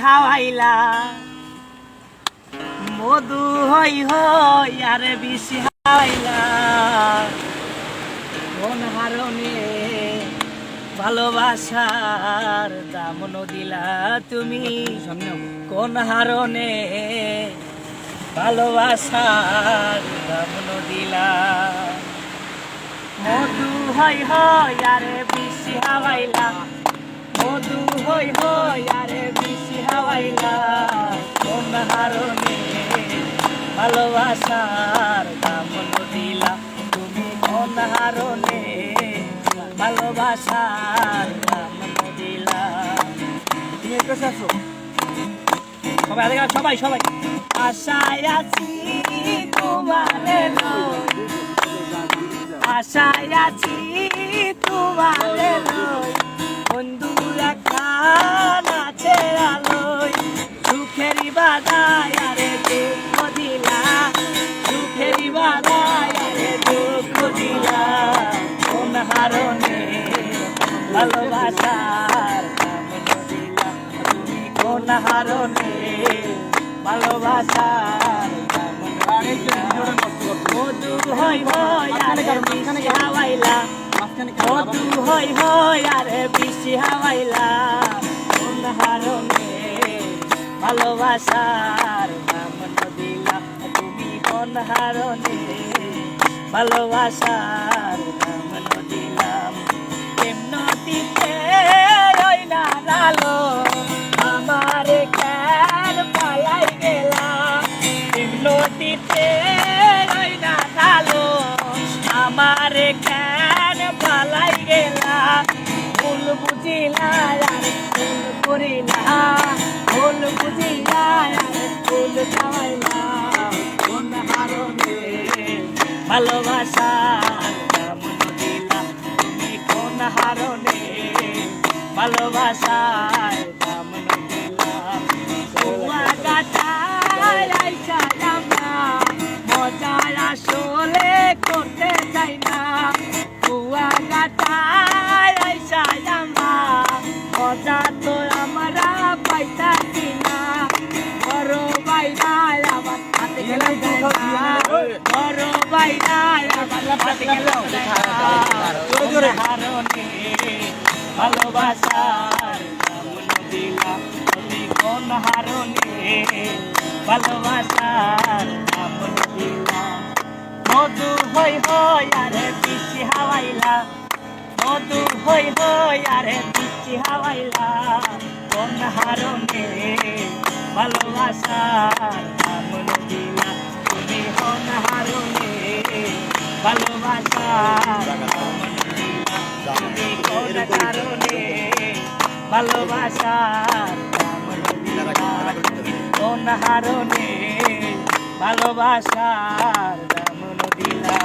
হাওয়াইলা মধু হই হই আরে বেশি হাওয়াইলা কোন হারণে ভালোবাসার দাম দিলা তুমি কোন হারণে ভালোবাসার দাম দিলা মধু হই হই আরে বেশি হাওয়াইলা মধু হই হই আরে বেশি হাওয়াইলা কোন হারণে ভালোবাসার দাম দিলা তুমি কোন হারণে ভালোবাসার দাম দিলা তুমি একটু আসো সবাই আগে সবাই সবাই আশায় আছি তোমারে আশায় আছি তোমারে বন্ধু একখান আছে আলোয় সুখেরই বাধায় আরে দুঃখ দিলা সুখেরই বাধায় আরে দুঃখ দিলা কোন হারণে ভালোবাসার দাম দিলা তুমি কোন হারণে ভালোবাসার দাম দিলা মধু হই হই আরে বেশি হাওয়াইলা মধু হই হই আরে বেশি হাওয়াইলা কোন হারণে ভালোবাসার দাম দিলা তুমি কোন হারণে ভালোবাসার দাম দিলাম কেমনটিতে ওই না লালো আমারে কেন পালাই গেলা কেমনটিতে ওই না লালো আমারে কেন পালাই গেলা ভুল বুঝিলা আর ভুল করিলা ভুল বুঝিলা আর ভুল খাওয়াইলা কোন হারণে ভালোবাসার দাম দিলা তুমি কোন হারণে ভালোবাসার দাম দিলা কুয়াকাটায় আইসা আমরা মজা আসলে করতে চাই না কুয়াকাটায় আইসা আমরা মজা তো আমরা পাইতাছি না বড় বাইরায় আমার হাতে গেলে বড় বাইরায় আমার হাতে গেলে হারণে ভালোবাসার দাম দিলা তুমি কোন হারণে ভালোবাসার দাম দিলা মধু হই হই আরে বেশি হাওয়াইলা মধু হই হই আরে বেশি হাওয়াইলা কোন হারণে ভালোবাসার দাম দিলা তুমি কোন হারণে ভালোবাসার দাম দিলা তুমি কোন কারণে ভালোবাসার দাম দিলা কোন হারণে ভালোবাসার দাম দিলা।